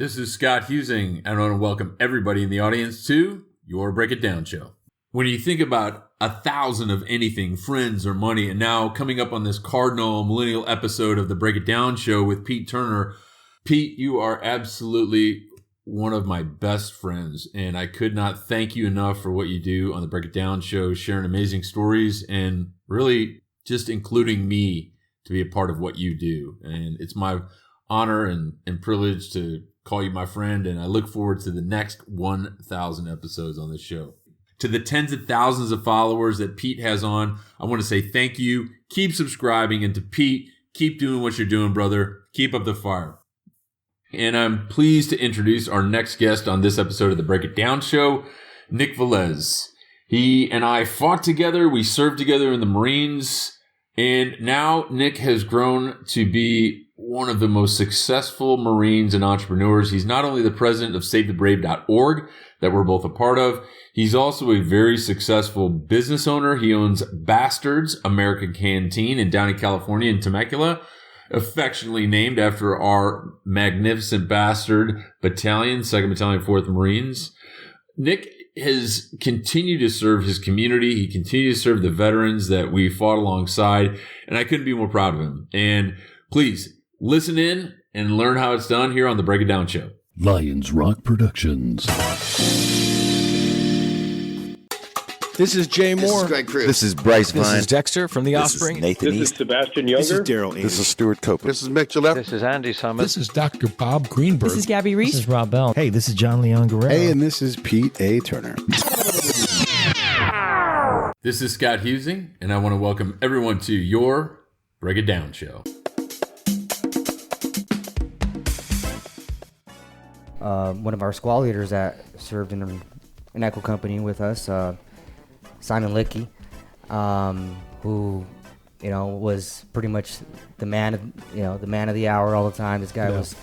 This is Scott Huesing, and I want to welcome everybody in the audience to your Break It Down show. When you think about 1,000 of anything, friends or money, and now coming up on this cardinal millennial episode of the Break It Down show with Pete Turner. Pete, you are absolutely one of my best friends, and I could not thank you enough for what you do on the Break It Down show, sharing amazing stories and really just including me to be a part of what you do. And it's my honor and privilege to call you my friend, and I look forward to the next 1,000 episodes on this show. To the tens of thousands of followers that Pete has on, I want to say thank you. Keep subscribing, and to Pete, keep doing what you're doing, brother. Keep up the fire. And I'm pleased to introduce our next guest on this episode of the Break It Down show, Nick Velez. He and I fought together. We served together in the Marines, and now Nick has grown to be one of the most successful Marines and entrepreneurs. He's not only the president of SaveTheBrave.org that we're both a part of, he's also a very successful business owner. He owns Bastards American Canteen in Downey, California in Temecula, affectionately named after our magnificent Bastard Battalion, 2nd Battalion, 4th Marines. Nick has continued to serve his community. He continues to serve the veterans that we fought alongside, and I couldn't be more proud of him. And please, listen in and learn how it's done here on the Break It Down show. Lions Rock Productions. This is Jay Moore. This is Greg Crew. This is Bryce Vine. This is Dexter from The Offspring. This is Nathan This East. is Sebastian Younger. This is Daryl This is Stuart Copeland. This is Mick Gillette. This is Andy Summit. This is Dr. Bob Greenberg. This is Gabby Reese. This is Rob Bell. Hey, this is John Leon Guerrero. Hey, and this is Pete A. Turner. This is Scott Huesing, and I want to welcome everyone to your Break It Down show. One of our squad leaders that served in an Echo company with us, Simon Lickey, who, was pretty much the man of the hour all the time. This guy was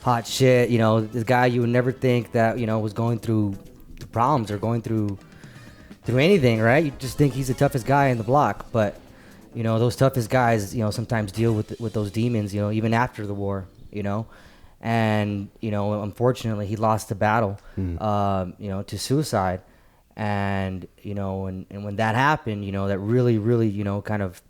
hot shit. This guy you would never think that was going through problems or going through anything, right? You just think he's the toughest guy in the block, but those toughest guys, sometimes deal with those demons, even after the war, and unfortunately he lost the battle, to suicide, and and when that happened, that really kind of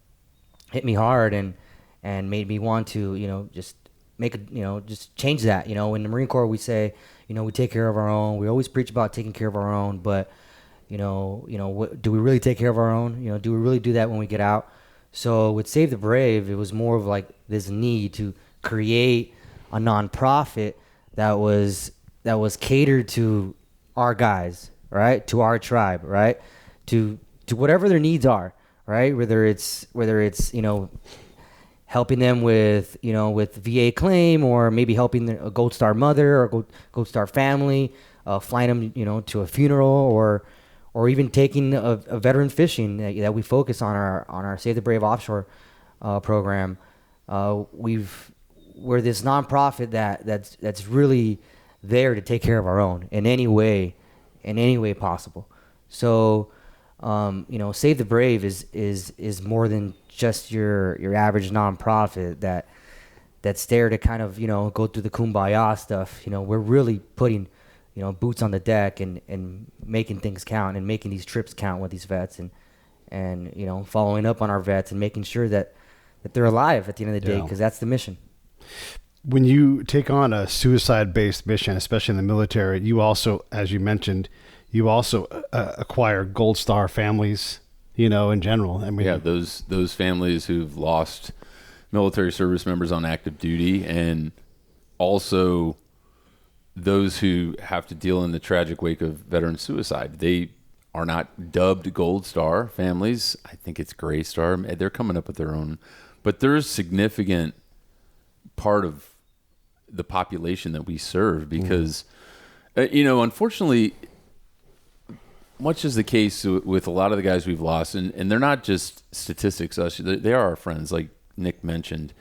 hit me hard and made me want to just make just change that. In the Marine Corps we say we take care of our own. We always preach about taking care of our own, but do we really take care of our own? Do we really do that when we get out? So with Save the Brave, it was more of like this need to create a nonprofit that was catered to our guys, right? To our tribe, right? To whatever their needs are, right? Whether it's helping them with with VA claim, or maybe helping a Gold Star mother or Gold Star family, flying them to a funeral, or even taking a veteran fishing that we focus on our Save the Brave offshore program. We're this nonprofit that's really there to take care of our own in any way possible. So Save the Brave is more than just your average nonprofit that's there to kind of go through the kumbaya stuff. We're really putting boots on the deck and making things count and making these trips count with these vets and following up on our vets and making sure that they're alive at the end of the day, because that's the mission. When you take on a suicide-based mission, especially in the military, you also, as you mentioned, acquire Gold Star families, in general. I mean, those families who've lost military service members on active duty, and also those who have to deal in the tragic wake of veteran suicide. They are not dubbed Gold Star families. I think it's Gray Star. They're coming up with their own, but there's significant part of the population that we serve because, unfortunately, much is the case with a lot of the guys we've lost, and they're not just statistics. They are our friends, like Nick mentioned.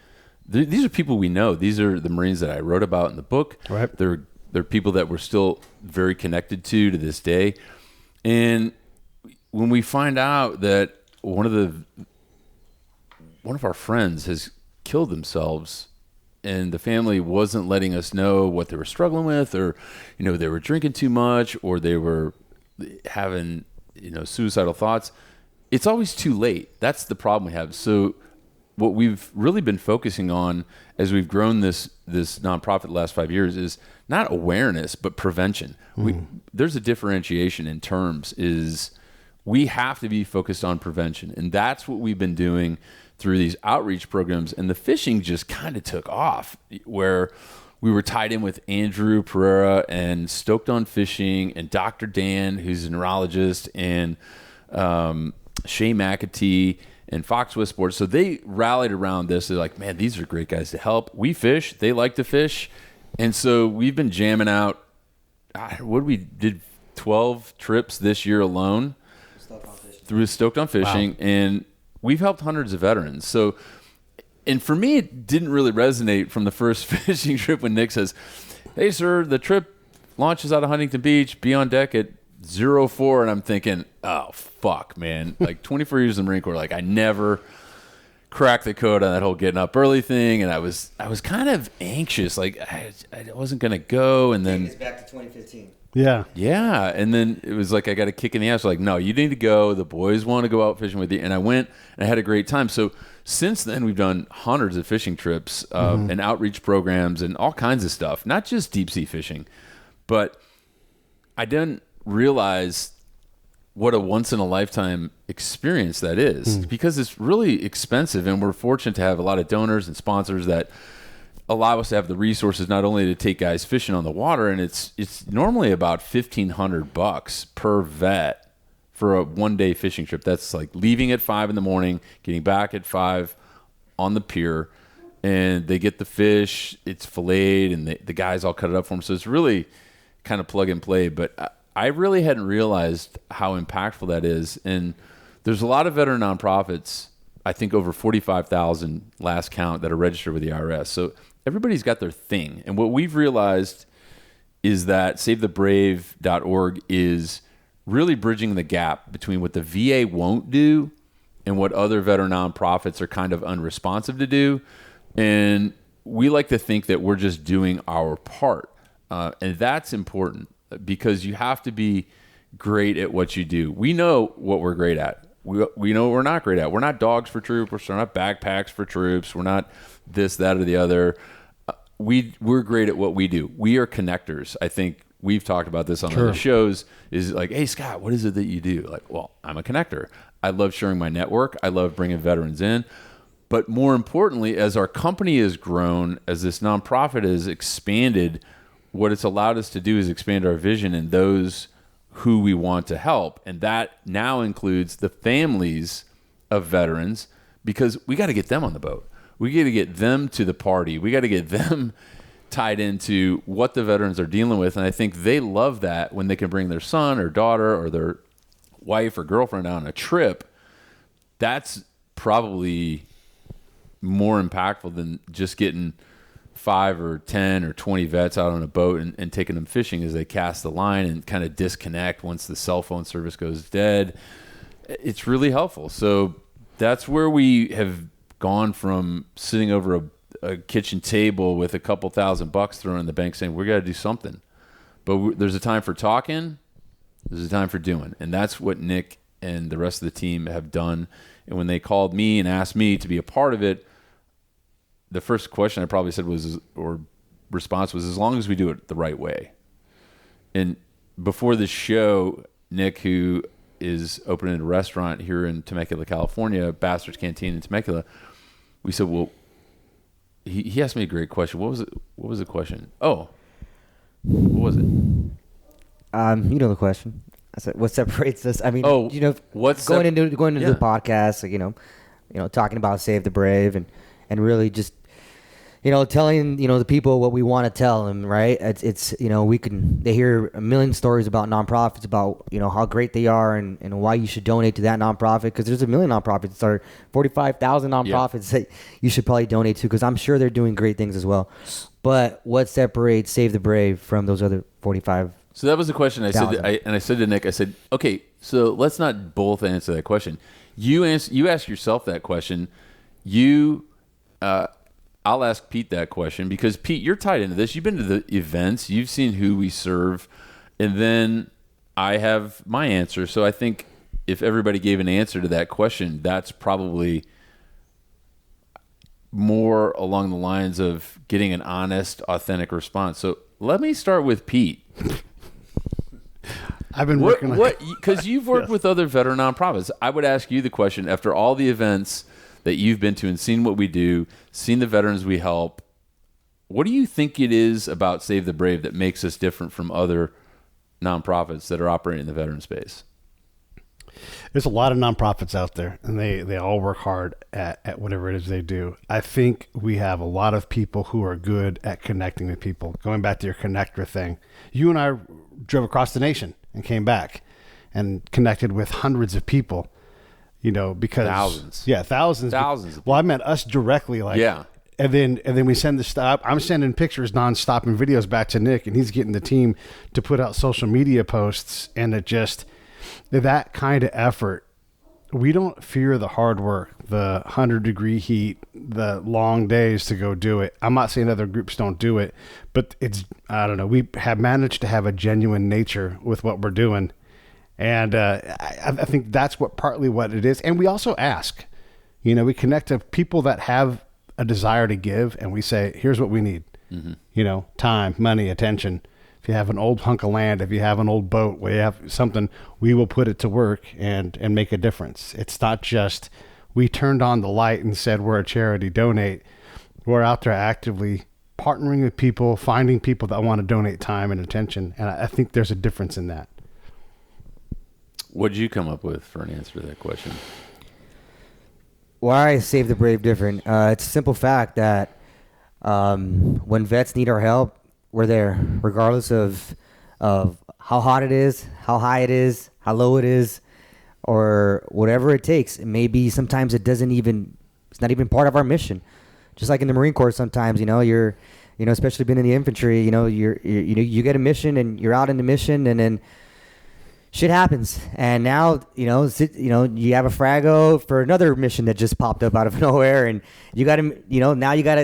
These are people we know. These are the Marines that I wrote about in the book. Right. They're people that we're still very connected to this day. And when we find out that one of our friends has killed themselves and the family wasn't letting us know what they were struggling with, or, they were drinking too much, or they were having, suicidal thoughts, it's always too late. That's the problem we have. So what we've really been focusing on as we've grown this nonprofit the last 5 years is not awareness, but prevention. There's a differentiation in terms is we have to be focused on prevention. And that's what we've been doing through these outreach programs. And the fishing just kind of took off, where we were tied in with Andrew Pereira and Stoked on Fishing and Dr. Dan, who's a neurologist, and Shay McAtee and Fox West Sports. So they rallied around this. They're like, man, these are great guys to help. We fish. They like to fish. And so we've been jamming out. We did 12 trips this year alone through Stoked on Fishing. Wow. And we've helped hundreds of veterans. So, and for me, it didn't really resonate from the first fishing trip when Nick says, hey, sir, the trip launches out of Huntington Beach. Be on deck at 04. And I'm thinking, oh, fuck, man. Like 24 years in the Marine Corps, like I never cracked the code on that whole getting up early thing. And I was kind of anxious. Like I wasn't going to go. And then it's back to 2015. Yeah. Yeah. And then it was like, I got a kick in the ass. Like, no, you need to go. The boys want to go out fishing with you. And I went and I had a great time. So since then, we've done hundreds of fishing trips and outreach programs and all kinds of stuff, not just deep sea fishing. But I didn't realize what a once in a lifetime experience that is because it's really expensive. And we're fortunate to have a lot of donors and sponsors that allow us to have the resources not only to take guys fishing on the water, and it's normally about $1,500 per vet for a 1 day fishing trip. That's like leaving at 5 a.m, getting back at 5 on the pier, and they get the fish, it's filleted, and the guys all cut it up for them. So it's really kind of plug and play. But I really hadn't realized how impactful that is. And there's a lot of veteran nonprofits, I think over 45,000 last count, that are registered with the IRS. So everybody's got their thing. And what we've realized is that SaveTheBrave.org is really bridging the gap between what the VA won't do and what other veteran nonprofits are kind of unresponsive to do. And we like to think that we're just doing our part. And that's important because you have to be great at what you do. We know what we're great at. We know what we're not great at. We're not dogs for troops. We're not backpacks for troops. We're not this, that, or the other. We're great at what we do. We are connectors. I think we've talked about this on other shows. Is like, hey, Scott, what is it that you do? Like, well, I'm a connector. I love sharing my network. I love bringing veterans in. But more importantly, as our company has grown, as this nonprofit has expanded, what it's allowed us to do is expand our vision and those who we want to help. And that now includes the families of veterans, because we got to get them on the boat. We got to get them to the party. We got to get them tied into what the veterans are dealing with. And I think they love that when they can bring their son or daughter or their wife or girlfriend on a trip. That's probably more impactful than just getting 5 or 10 or 20 vets out on a boat and taking them fishing as they cast the line and kind of disconnect once the cell phone service goes dead. It's really helpful. So that's where we have gone from sitting over a kitchen table with a couple $1,000 thrown in the bank saying, we got to do something. But there's a time for talking. There's a time for doing. And that's what Nick and the rest of the team have done. And when they called me and asked me to be a part of it, the first question I probably said was, or response was, as long as we do it the right way. And before the show, Nick, who is opening a restaurant here in Temecula, California, Bastards Canteen in Temecula, we said, well, he asked me a great question. What was it? What was the question? Oh, what was it? You know the question. I said, what separates us? I mean, what's going into the podcast, like, talking about Save the Brave and really just, telling, the people what we want to tell them, right? It's they hear a million stories about nonprofits, about, how great they are and why you should donate to that nonprofit, because there's a million nonprofits, or 45,000 nonprofits that you should probably donate to, because I'm sure they're doing great things as well. But what separates Save the Brave from those other 45? So that was the question I said to Nick, I said, okay, so let's not both answer that question. You ask yourself that question. You I'll ask Pete that question because, Pete, you're tied into this. You've been to the events. You've seen who we serve. And then I have my answer. So I think if everybody gave an answer to that question, that's probably more along the lines of getting an honest, authentic response. So let me start with Pete. I've been working on because you've worked with other veteran nonprofits. I would ask you the question, after all the events that you've been to and seen what we do, seen the veterans we help, what do you think it is about Save the Brave that makes us different from other nonprofits that are operating in the veteran space? There's a lot of nonprofits out there, and they all work hard at whatever it is they do. I think we have a lot of people who are good at connecting with people. Going back to your connector thing, you and I drove across the nation and came back and connected with hundreds of people, because thousands. Yeah, thousands. Well, I meant us directly, yeah. And then we send the stuff. I'm sending pictures nonstop and videos back to Nick, and he's getting the team to put out social media posts, and it just that kind of effort. We don't fear the hard work, the 100-degree heat, the long days to go do it. I'm not saying other groups don't do it, but I don't know. We have managed to have a genuine nature with what we're doing. And I think that's partly what it is. And we also ask, we connect to people that have a desire to give, and we say, here's what we need, time, money, attention. If you have an old hunk of land, if you have an old boat, we have something, we will put it to work and make a difference. It's not just we turned on the light and said we're a charity, donate. We're out there actively partnering with people, finding people that want to donate time and attention. And I think there's a difference in that. What did you come up with for an answer to that question? Why is Save the Brave different? It's a simple fact that when vets need our help, we're there, regardless of how hot it is, how high it is, how low it is, or whatever it takes. Maybe sometimes it's not even part of our mission. Just like in the Marine Corps, sometimes you're especially being in the infantry, you get a mission and you're out in the mission, and then shit happens. And now you have a frago for another mission that just popped up out of nowhere, and you got to now you got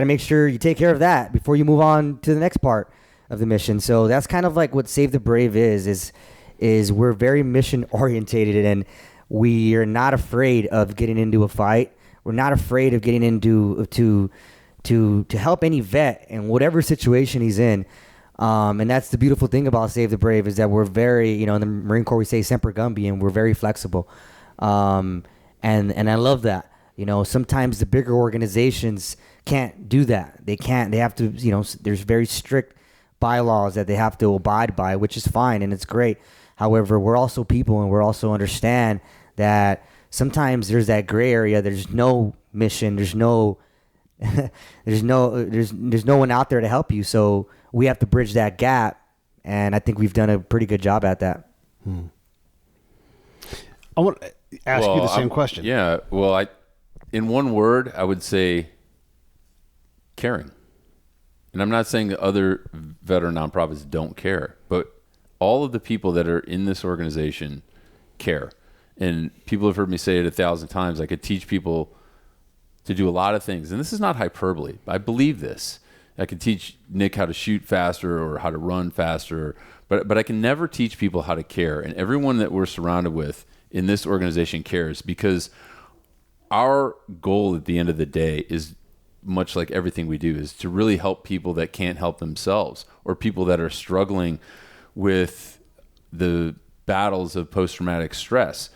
to make sure you take care of that before you move on to the next part of the mission. So that's kind of like what Save the Brave is we're very mission orientated, and we are not afraid of getting into a fight. We're not afraid of getting into to help any vet in whatever situation he's in. And that's the beautiful thing about Save the Brave, is that we're very, in the Marine Corps we say semper gumby, and we're very flexible. And I love that. Sometimes the bigger organizations can't do that. They have to, there's very strict bylaws that they have to abide by, which is fine and it's great. However, we're also people, and we're also understand that sometimes there's that gray area. There's no mission. There's no one out there to help you. So we have to bridge that gap. And I think we've done a pretty good job at that. I want to ask you the same question. Yeah. Well, in one word, I would say caring. And I'm not saying that other veteran nonprofits don't care, but all of the people that are in this organization care. And people have heard me say it 1,000 times. I could teach people to do a lot of things. And this is not hyperbole. I believe this. I could teach Nick how to shoot faster or how to run faster, but I can never teach people how to care. And everyone that we're surrounded with in this organization cares, because our goal at the end of the day is, much like everything we do, is to really help people that can't help themselves, or people that are struggling with the battles of post-traumatic stress.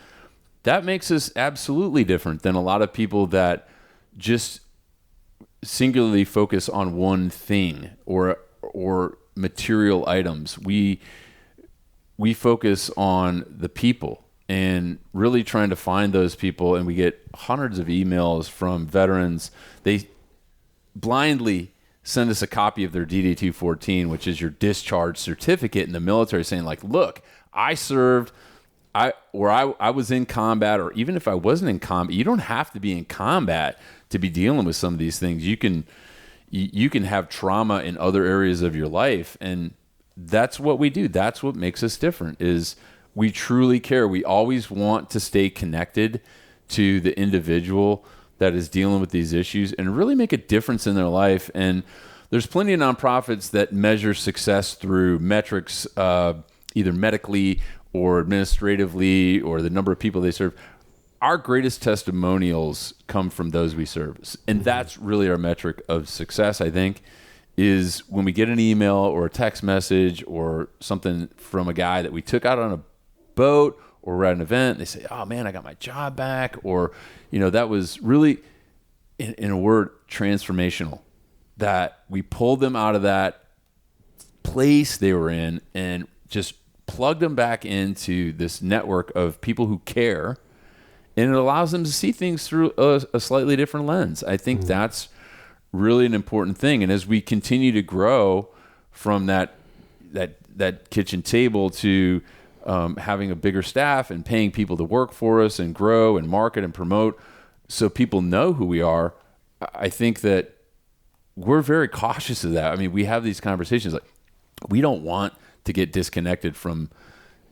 That makes us absolutely different than a lot of people that just singularly focus on one thing or material items. We focus on the people and really trying to find those people, and we get hundreds of emails from veterans. They blindly send us a copy of their DD-214, which is your discharge certificate in the military, saying like, look, I served, I was in combat, or even if I wasn't in combat, you don't have to be in combat to be dealing with some of these things. You can have trauma in other areas of your life, and that's what we do. That's what makes us different, is we truly care. We always want to stay connected to the individual that is dealing with these issues and really make a difference in their life. And there's plenty of nonprofits that measure success through metrics, either medically or administratively, or the number of people they serve. Our greatest testimonials come from those we serve. And that's really our metric of success, I think, is when we get an email or a text message or something from a guy that we took out on a boat or we're at an event, they say, oh man, I got my job back. Or, that was really, in a word, transformational, that we pulled them out of that place they were in and just plugged them back into this network of people who care. And it allows them to see things through a slightly different lens. I think that's really an important thing. And as we continue to grow from that kitchen table to having a bigger staff and paying people to work for us and grow and market and promote so people know who we are, I think that we're very cautious of that. I mean, we have these conversations like we don't want to get disconnected from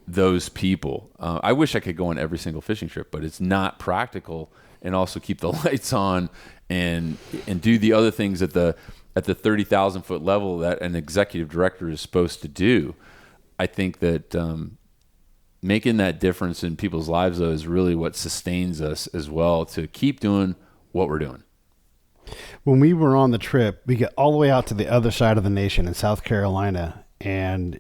those people. I wish I could go on every single fishing trip, but it's not practical, and also keep the lights on and do the other things at the 30,000 foot level that an executive director is supposed to do. I think that making that difference in people's lives, though, is really what sustains us as well to keep doing what we're doing. When we were on the trip, we get all the way out to the other side of the nation in South Carolina, and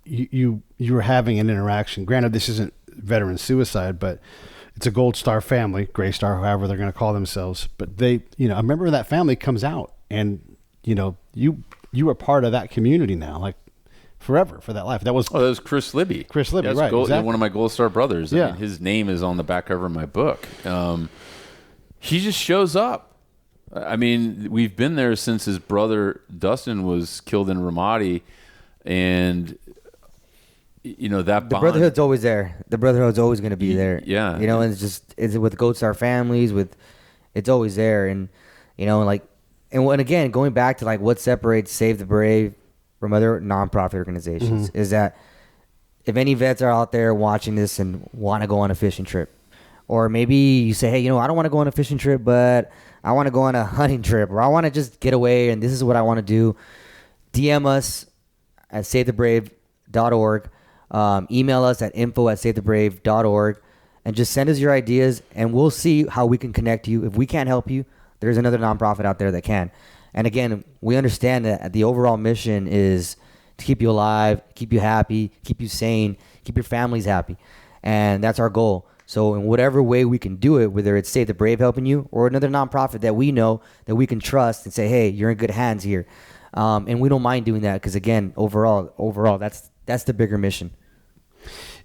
you were having an interaction. Granted, this isn't veteran suicide, but it's a Gold Star family, Gray Star, however they're going to call themselves. But they, a member of that family comes out, and you are part of that community now, like forever, for that life. That was Chris Libby. Chris Libby, right? Exactly. One of my Gold Star brothers. Yeah. I mean, his name is on the back cover of my book. He just shows up. I mean, we've been there since his brother Dustin was killed in Ramadi, and that the brotherhood's always there. The brotherhood's always going to be there. Yeah. And it's with Gold Star families, it's always there. And, and again, going back to like what separates Save the Brave from other nonprofit organizations is that if any vets are out there watching this and want to go on a fishing trip, or maybe you say, hey, I don't want to go on a fishing trip, but I want to go on a hunting trip, or I want to just get away and this is what I want to do, DM us at savethebrave.org. Email us at info@savethebrave.org and just send us your ideas, and we'll see how we can connect you. If we can't help you, there's another nonprofit out there that can. And again, we understand that the overall mission is to keep you alive, keep you happy, keep you sane, keep your families happy. And that's our goal. So in whatever way we can do it, whether it's Save the Brave helping you or another nonprofit that we know that we can trust and say, hey, you're in good hands here. And we don't mind doing that because, again, overall, that's the bigger mission.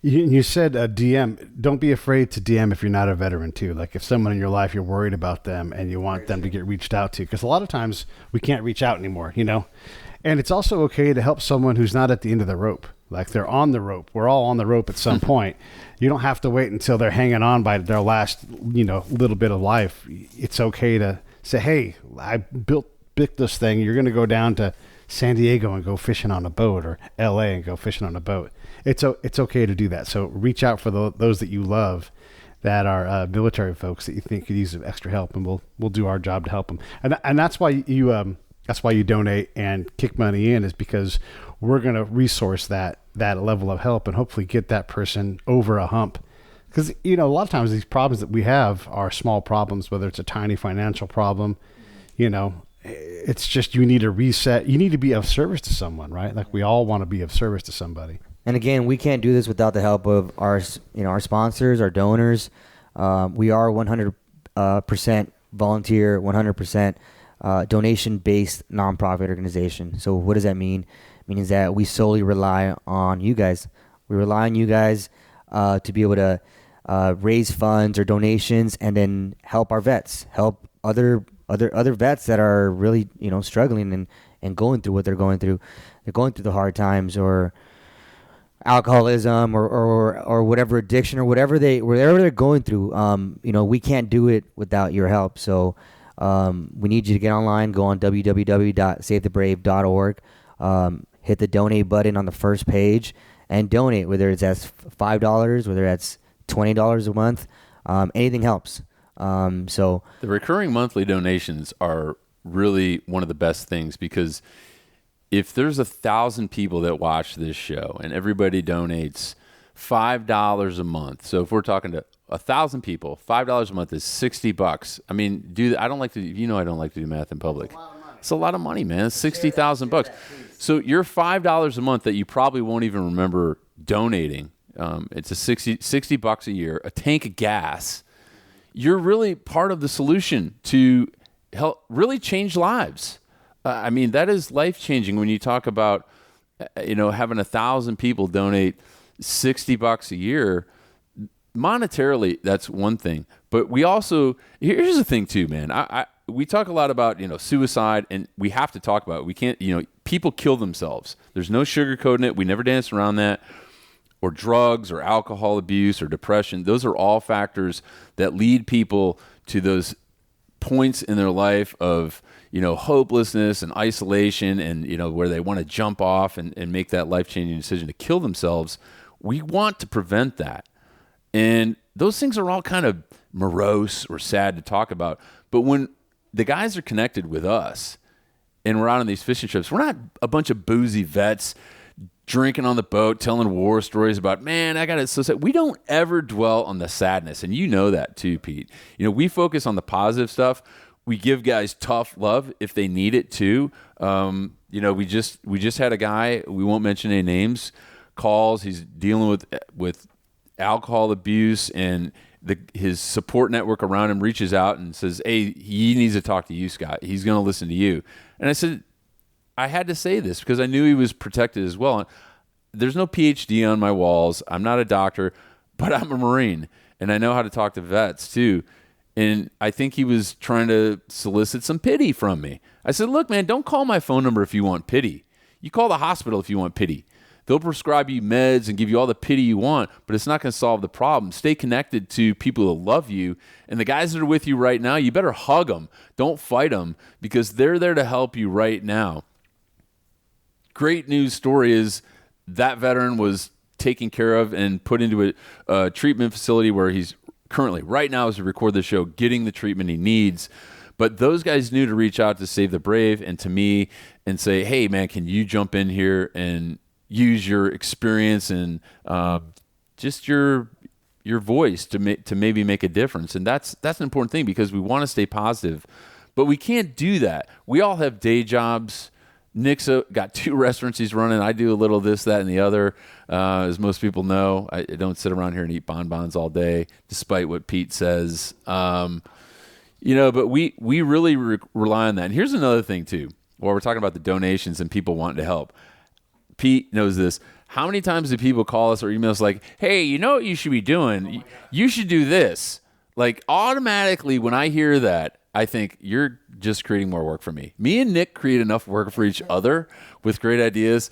You said DM. Don't be afraid to DM if you're not a veteran too. Like if someone in your life, you're worried about them and you want them to get reached out to, because a lot of times we can't reach out anymore, And it's also okay to help someone who's not at the end of the rope. Like they're on the rope. We're all on the rope at some point. You don't have to wait until they're hanging on by their last, little bit of life. It's okay to say, hey, I built this thing. You're going to go down to San Diego and go fishing on a boat, or LA and go fishing on a boat. It's okay to do that. So reach out for those that you love that are military folks that you think could use extra help, and we'll do our job to help them. And that's why you donate and kick money in, is because we're going to resource that level of help and hopefully get that person over a hump. Because, a lot of times these problems that we have are small problems, whether it's a tiny financial problem, it's just you need a reset. You need to be of service to someone, right? Like we all want to be of service to somebody. And again, we can't do this without the help of our sponsors, our donors. We are 100% volunteer, 100% donation-based nonprofit organization. So what does that mean? It means that we solely rely on you guys. We rely on you guys to be able to raise funds or donations, and then help our vets, help other vets that are really struggling and going through what they're going through. They're going through the hard times, or alcoholism, or whatever addiction, or whatever they're going through. We can't do it without your help. So we need you to get online, go on www.savethebrave.org, hit the donate button on the first page and donate, whether it's $5, whether that's $20 a month. Anything helps. So the recurring monthly donations are really one of the best things, because if there's 1,000 people that watch this show and everybody donates $5 a month, so if we're talking to 1,000 people, $5 a month is $60. I mean, I don't like to do math in public. It's a lot of money, man. It's $60,000. So your $5 a month that you probably won't even remember donating, it's a $60 a year, a tank of gas. You're really part of the solution to help really change lives. I mean, that is life-changing when you talk about, having 1,000 people donate $60 a year. Monetarily, that's one thing. But we also, here's the thing too, man. We talk a lot about, suicide, and we have to talk about it. We can't, people kill themselves. There's no sugarcoating it. We never dance around that. Or drugs or alcohol abuse or depression. Those are all factors that lead people to those points in their life of, hopelessness and isolation, and, where they want to jump off and make that life-changing decision to kill themselves. We want to prevent that. And those things are all kind of morose or sad to talk about. But when the guys are connected with us and we're out on these fishing trips, we're not a bunch of boozy vets drinking on the boat, telling war stories about, man, I got it so sad. We don't ever dwell on the sadness. And you know that too, Pete. We focus on the positive stuff. We give guys tough love if they need it too. We just had a guy, we won't mention any names, calls. He's dealing with alcohol abuse, and his support network around him reaches out and says, hey, he needs to talk to you, Scott. He's going to listen to you. And I said, I had to say this because I knew he was protected as well. There's no PhD on my walls. I'm not a doctor, but I'm a Marine, and I know how to talk to vets too. And I think he was trying to solicit some pity from me. I said, look, man, don't call my phone number if you want pity. You call the hospital if you want pity. They'll prescribe you meds and give you all the pity you want, but it's not going to solve the problem. Stay connected to people who love you. And the guys that are with you right now, you better hug them. Don't fight them, because they're there to help you right now. Great news story is that veteran was taken care of and put into a treatment facility where he's currently, right now as we record the show, getting the treatment he needs. But those guys knew to reach out to Save the Brave and to me and say, hey, man, can you jump in here and use your experience and just your voice to maybe make a difference. And that's an important thing, because we want to stay positive, but we can't do that. We all have day jobs. Nick's got 2 restaurants he's running. I do a little this, that, and the other. As most people know, I don't sit around here and eat bonbons all day, despite what Pete says. But we really rely on that. And here's another thing too, while we're talking about the donations and people wanting to help. Pete knows this. How many times do people call us or email us like, hey, you know what you should be doing? You should do this. Like, automatically when I hear that, I think you're just creating more work for me. Me and Nick create enough work for each other with great ideas.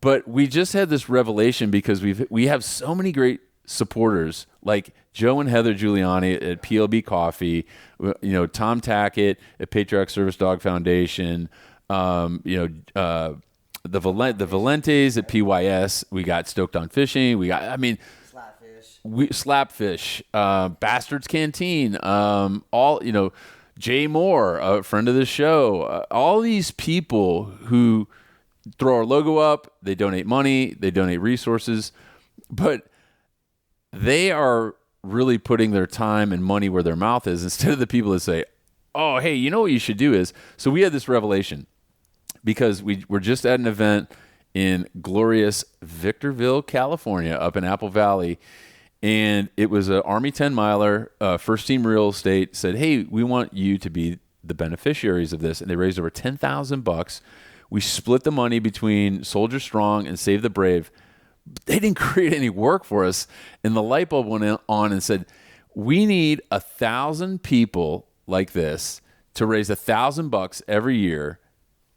But we just had this revelation because we have so many great supporters like Joe and Heather Giuliani at PLB Coffee, Tom Tackett at Patriotic Service Dog Foundation, the Valentes at PYS. We got Stoked on Fishing. We got, Slapfish, Bastards Canteen, Jay Moore, a friend of the show. All these people who throw our logo up, they donate money, they donate resources, but they are really putting their time and money where their mouth is, instead of the people that say, oh, hey, you know what you should do is. So we had this revelation, because we're just at an event in glorious Victorville, California, up in Apple Valley, and it was an Army 10-miler, First Team Real Estate said, hey, we want you to be the beneficiaries of this, and they raised over $10,000. We split the money between Soldier Strong and Save the Brave. They didn't create any work for us, and the light bulb went on and said, we need 1,000 people like this to raise $1,000 every year.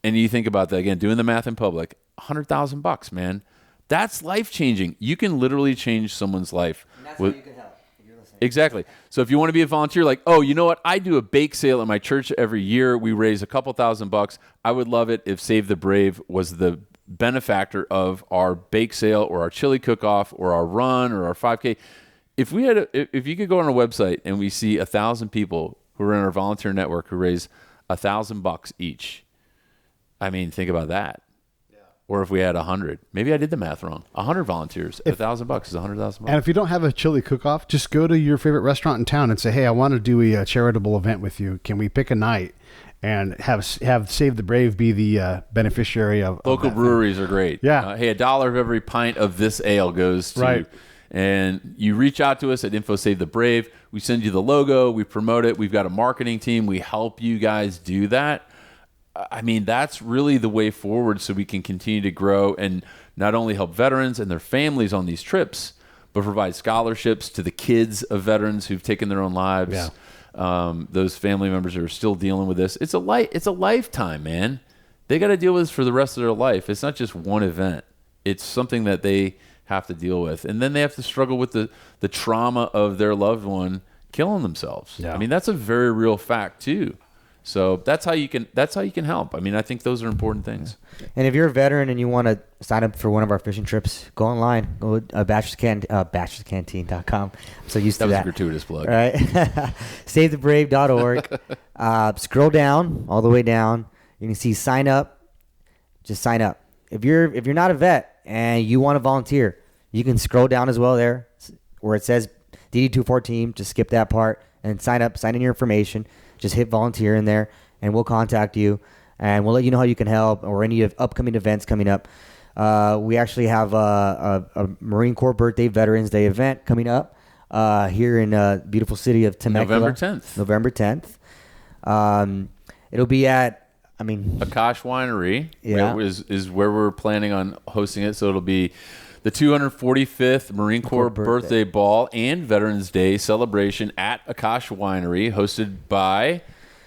And you think about that again, doing the math in public, $100,000, man. That's life-changing. You can literally change someone's life. And that's how you can help, if you're listening. Exactly. So if you want to be a volunteer, like, oh, you know what? I do a bake sale at my church every year. We raise a couple $1,000. I would love it if Save the Brave was the benefactor of our bake sale or our chili cook-off or our run or our 5K. if we had, if you could go on our website and we see 1,000 people who are in our volunteer network who raise $1,000 each. I mean, think about that. Or if we had 100, maybe I did the math wrong. 100 volunteers, $1,000 is $100,000. And if you don't have a chili cook-off, just go to your favorite restaurant in town and say, "Hey, I want to do a charitable event with you. Can we pick a night and have Save the Brave be the beneficiary of local breweries are great. Yeah. Hey, $1 of every pint of this ale goes to. Right. And you reach out to us at Info Save the Brave. We send you the logo. We promote it. We've got a marketing team. We help you guys do that. I mean, that's really the way forward so we can continue to grow and not only help veterans and their families on these trips, but provide scholarships to the kids of veterans who've taken their own lives. Yeah. Those family members who are still dealing with this. It's a lifetime, man. They got to deal with this for the rest of their life. It's not just one event. It's something that they have to deal with. And then they have to struggle with the trauma of their loved one killing themselves. Yeah. I mean, that's a very real fact too. So that's how you can help. I mean, I think those are important things. And if you're a veteran and you want to sign up for one of our fishing trips, go online. Go to bastarscanteen.com. I'm so used to that. That was a gratuitous plug. Right? SaveTheBrave.org. Scroll down, all the way down. You can see sign up. Just sign up. If you're not a vet and you want to volunteer, you can scroll down as well there where it says DD214. Just skip that part and sign up. Sign in your information. Just hit volunteer in there, and we'll contact you, and we'll let you know how you can help or any upcoming events coming up. We actually have a Marine Corps Birthday Veterans Day event coming up here in beautiful city of Temecula. November 10th. It'll be at, Akash Winery. Yeah. is where we're planning on hosting it. So it'll be the 245th Marine Corps Birthday Ball and Veterans Day celebration at Akash Winery, hosted by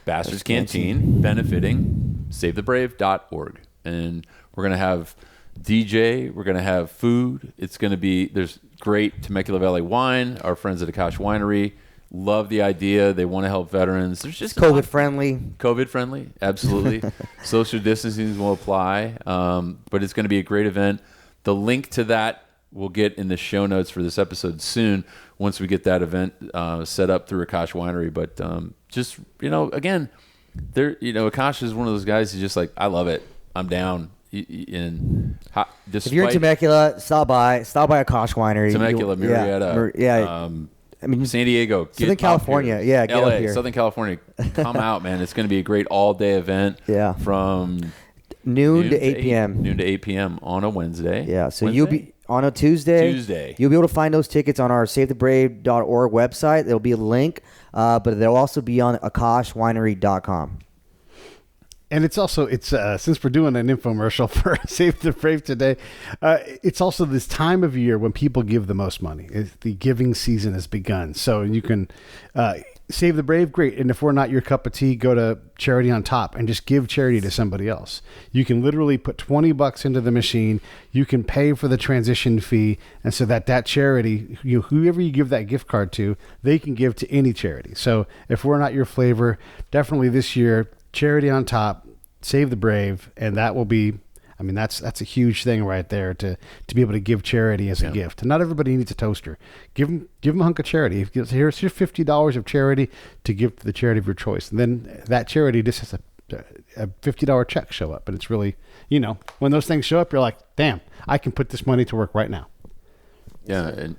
Bastards Canteen, benefiting SaveTheBrave.org. And we're going to have DJ, we're going to have food. It's going to be, there's great Temecula Valley wine. Our friends at Akash Winery love the idea. They want to help veterans. There's just COVID friendly. COVID friendly, absolutely. Social distancing will apply, but it's going to be a great event. The link to that we'll get in the show notes for this episode soon once we get that event set up through Akash Winery. But just, again, Akash is one of those guys who's just like, I love it. I'm down. If you're in Temecula, stop by Akash Winery. Temecula, Murrieta. San Diego. Southern California. Yeah, get LA, up here. Southern California. Come out, man. It's going to be a great all-day event. Yeah. From noon to 8 p.m. Noon to 8 p.m. on a Wednesday. Yeah, so you'll be on a Tuesday. You'll be able to find those tickets on our SaveTheBrave.org website. There'll be a link, but they'll also be on AkashWinery.com. And it's also, since we're doing an infomercial for Save the Brave today, it's also this time of year when people give the most money. The giving season has begun. So you can Save the Brave, great. And if we're not your cup of tea, go to Charity on Top and just give charity to somebody else. You can literally put $20 into the machine. You can pay for the transition fee. And so that charity, whoever you give that gift card to, they can give to any charity. So if we're not your flavor, definitely this year, Charity on Top, Save the Brave, and that will be, that's a huge thing right there to be able to give charity as a gift. And not everybody needs a toaster. Give them a hunk of charity. Here's $50 of charity to give to the charity of your choice. And then that charity just has a $50 check show up. And it's really, when those things show up, you're like, damn, I can put this money to work right now. Yeah, and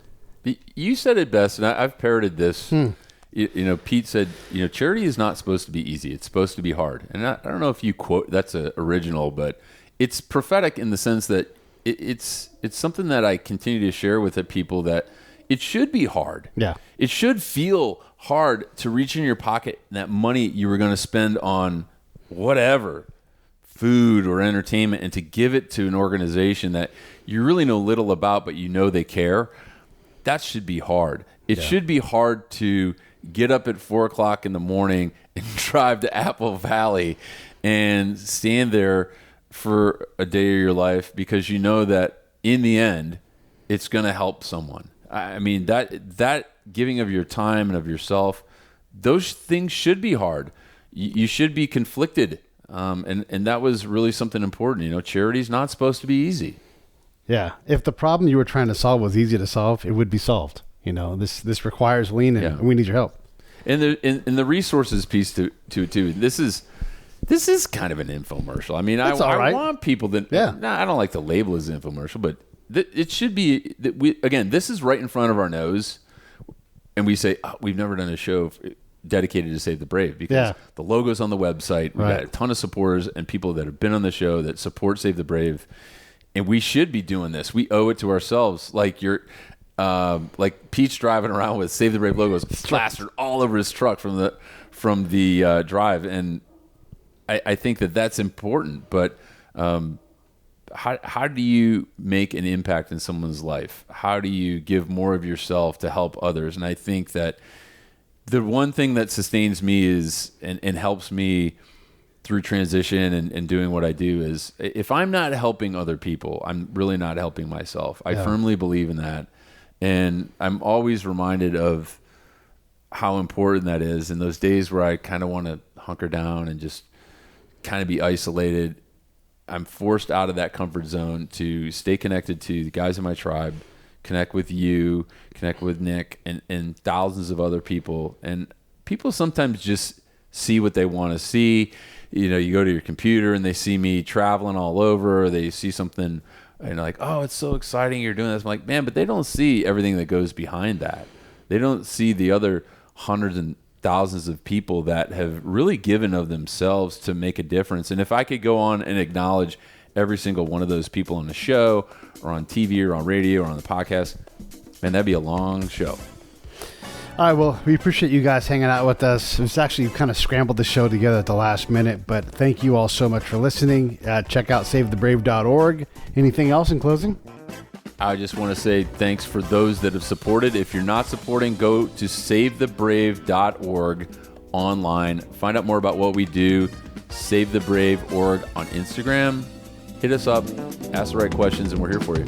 you said it best, and I've parroted this. Pete said, charity is not supposed to be easy. It's supposed to be hard. And I don't know if you quote, that's original, but it's prophetic in the sense that it's something that I continue to share with the people that it should be hard. Yeah. It should feel hard to reach in your pocket and that money you were going to spend on whatever, food or entertainment, and to give it to an organization that you really know little about, but they care. That should be hard. It should be hard to get up at 4:00 in the morning and drive to Apple Valley and stand there for a day of your life because you know that in the end it's going to help someone. I mean, that giving of your time and of yourself, those things should be hard. You should be conflicted, and that was really something important. Charity's not supposed to be easy. Yeah, if the problem you were trying to solve was easy to solve, it would be solved. This requires lean, and we need your help. And the resources piece to it too. This is kind of an infomercial. I mean, I want people that. Yeah. I don't like to label it as an infomercial, but it should be that this is right in front of our nose, and we say we've never done a show dedicated to Save the Brave because the logo's on the website. We've got a ton of supporters and people that have been on the show that support Save the Brave, and we should be doing this. We owe it to ourselves. Like like Pete's driving around with Save the Brave logos plastered all over his truck from the drive, and I think that's important. But how do you make an impact in someone's life? How do you give more of yourself to help others? And I think that the one thing that sustains me is and helps me through transition and doing what I do is if I'm not helping other people, I'm really not helping myself. I firmly believe in that. And I'm always reminded of how important that is in those days where I kind of want to hunker down and just kind of be isolated. I'm forced out of that comfort zone to stay connected to the guys in my tribe, connect with you, connect with Nick, and thousands of other people. And people sometimes just see what they want to see. You go to your computer and they see me traveling all over. They see something and like, oh, it's so exciting you're doing this. I'm like, man, but they don't see everything that goes behind that. They don't see the other hundreds and thousands of people that have really given of themselves to make a difference. And if I could go on and acknowledge every single one of those people on the show or on TV or on radio or on the podcast, man, that'd be a long show. All right, well, we appreciate you guys hanging out with us. It's actually kind of scrambled the show together at the last minute, but thank you all so much for listening. Check out savethebrave.org. Anything else in closing? I just want to say thanks for those that have supported. If you're not supporting, go to savethebrave.org online. Find out more about what we do. Save the Brave.org on Instagram. Hit us up, ask the right questions, and we're here for you.